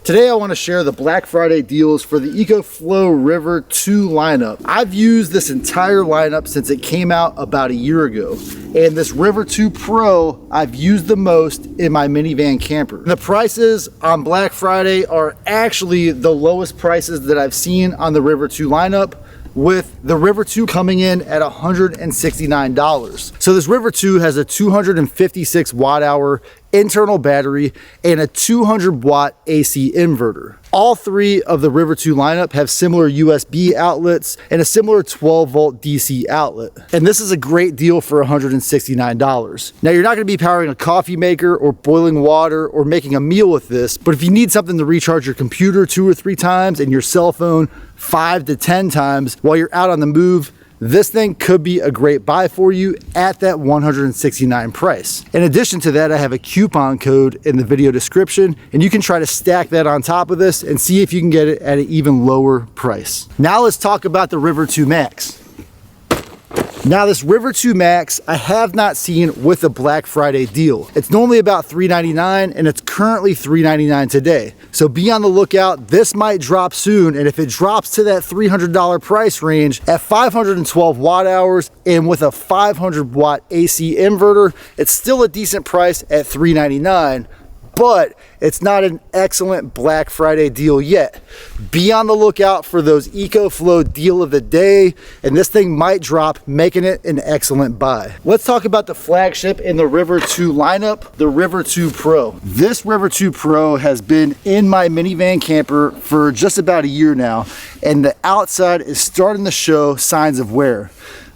Today I want to share the Black Friday deals for the EcoFlow River 2 lineup. I've used this entire lineup since it came out about a year ago. And this River 2 Pro I've used the most in my minivan camper. The prices on Black Friday are actually the lowest prices that I've seen on the River 2 lineup, with the River 2 coming in at $169. So this River 2 has a 256 watt hour internal battery and a 200 watt AC inverter. All three of the River 2 lineup have similar USB outlets and a similar 12 volt DC outlet. And this is a great deal for $169. Now you're not going to be powering a coffee maker or boiling water or making a meal with this, but if you need something to recharge your computer 2 or 3 times and your cell phone 5 to 10 times while you're out on the move, this thing could be a great buy for you at that $169 price. In addition to that, I have a coupon code in the video description, and you can try to stack that on top of this and see if you can get it at an even lower price. Now let's talk about the River 2 Max. Now this River 2 Max I have not seen with a Black Friday deal. It's normally about $399 and it's currently $399 today. So be on the lookout, this might drop soon, and if it drops to that $300 price range at 512 watt hours and with a 500 watt AC inverter, it's still a decent price at $399. But it's not an excellent Black Friday deal yet. Be on the lookout for those EcoFlow deal of the day, and this thing might drop, making it an excellent buy. Let's talk about the flagship in the River 2 lineup, the River 2 Pro. This River 2 Pro has been in my minivan camper for just about a year now, and the outside is starting to show signs of wear,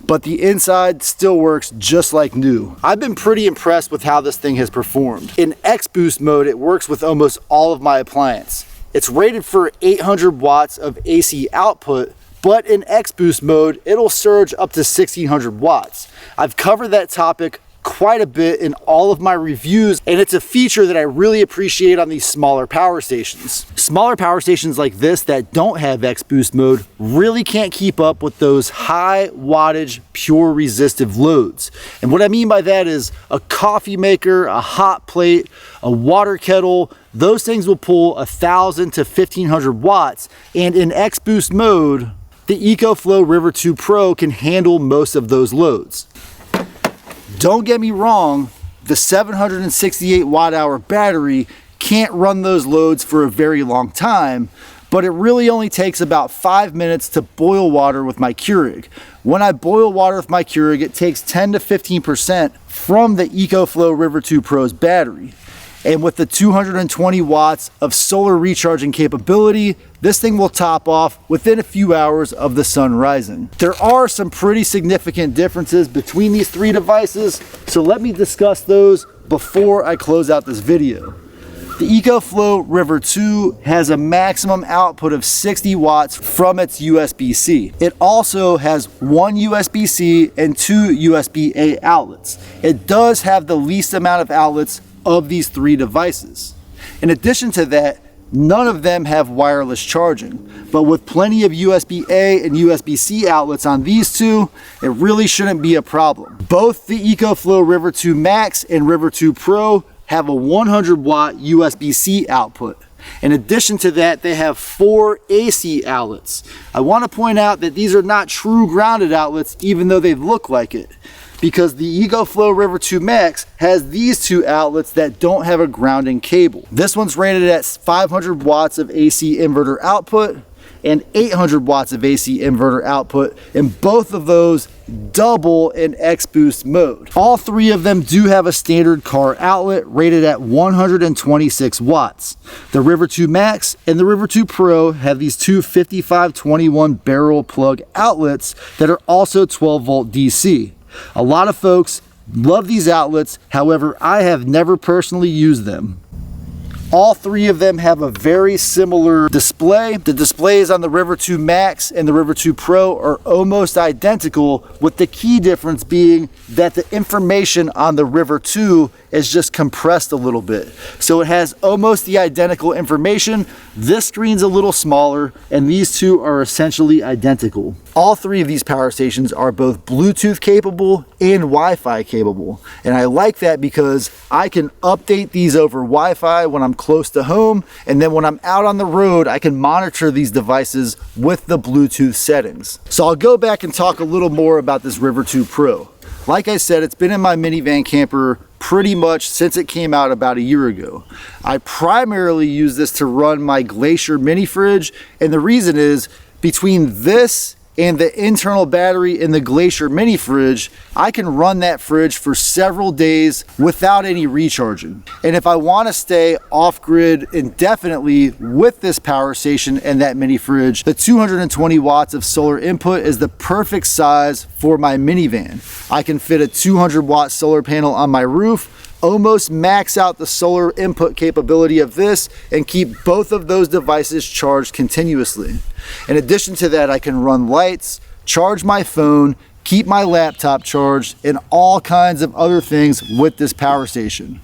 but the inside still works just like new. I've been pretty impressed with how this thing has performed. In X Boost mode, it works with almost all of my appliance. It's rated for 800 watts of AC output, but in X Boost mode, it'll surge up to 1600 watts. I've covered that topic quite a bit in all of my reviews, and it's a feature that I really appreciate on these smaller power stations. Smaller power stations like this that don't have X Boost mode really can't keep up with those high wattage pure resistive loads. And what I mean by that is a coffee maker, a hot plate, a water kettle, those things will pull 1000 to 1500 watts, and in X Boost mode the EcoFlow River 2 Pro can handle most of those loads. Don't get me wrong, the 768 watt hour battery can't run those loads for a very long time, but it really only takes about 5 minutes to boil water with my Keurig. When I boil water with my Keurig, it takes 10 to 15% from the EcoFlow River 2 Pro's battery. And with the 220 watts of solar recharging capability, this thing will top off within a few hours of the sun rising. There are some pretty significant differences between these three devices, so let me discuss those before I close out this video. The EcoFlow River 2 has a maximum output of 60 watts from its USB-C. It also has one USB-C and 2 USB-A outlets. It does have the least amount of outlets of these three devices. In addition to that, none of them have wireless charging, but with plenty of USB-A and USB-C outlets on these two, it really shouldn't be a problem. Both the EcoFlow River 2 Max and River 2 Pro have a 100 watt USB-C output. In addition to that, they have 4 AC outlets. I want to point out that these are not true grounded outlets, even though they look like it, because the EcoFlow River 2 Max has these 2 outlets that don't have a grounding cable. This one's rated at 500 watts of AC inverter output and 800 watts of AC inverter output, and both of those double in X Boost mode. All three of them do have a standard car outlet rated at 126 watts. The River 2 Max and the River 2 Pro have these two 5521 barrel plug outlets that are also 12 volt DC. A lot of folks love these outlets, however, I have never personally used them. All three of them have a very similar display. The displays on the River 2 Max and the River 2 Pro are almost identical, with the key difference being that the information on the River 2 is just compressed a little bit. So it has almost the identical information. This screen's a little smaller, and these two are essentially identical. All three of these power stations are both Bluetooth capable and Wi-Fi capable. And I like that because I can update these over Wi-Fi when I'm close to home. And then when I'm out on the road, I can monitor these devices with the Bluetooth settings. So I'll go back and talk a little more about this River 2 Pro. Like I said, it's been in my minivan camper pretty much since it came out about a year ago. I primarily use this to run my Glacier mini fridge, and the reason is between this and the internal battery in the Glacier mini fridge, I can run that fridge for several days without any recharging. And if I want to stay off grid indefinitely with this power station and that mini fridge, the 220 watts of solar input is the perfect size for my minivan. I can fit a 200 watt solar panel on my roof, almost max out the solar input capability of this, and keep both of those devices charged continuously. In addition to that, I can run lights, charge my phone, keep my laptop charged, and all kinds of other things with this power station.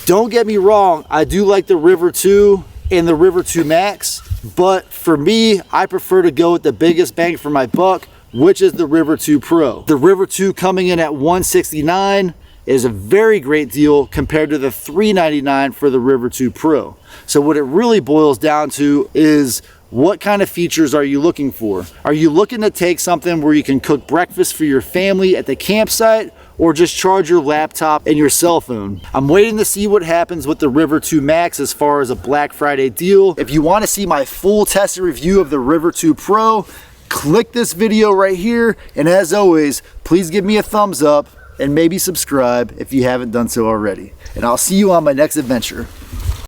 Don't get me wrong, I do like the River 2 and the River 2 Max, but for me, I prefer to go with the biggest bang for my buck, which is the River 2 Pro. The River 2 coming in at $169 is a very great deal compared to the $399 for the River 2 Pro. So what it really boils down to is, what kind of features are you looking for? Are you looking to take something where you can cook breakfast for your family at the campsite, or just charge your laptop and your cell phone? I'm waiting to see what happens with the River 2 Max as far as a Black Friday deal. If you want to see my full test and review of the River 2 Pro, click this video right here, and as always, please give me a thumbs up and maybe subscribe if you haven't done so already. And I'll see you on my next adventure.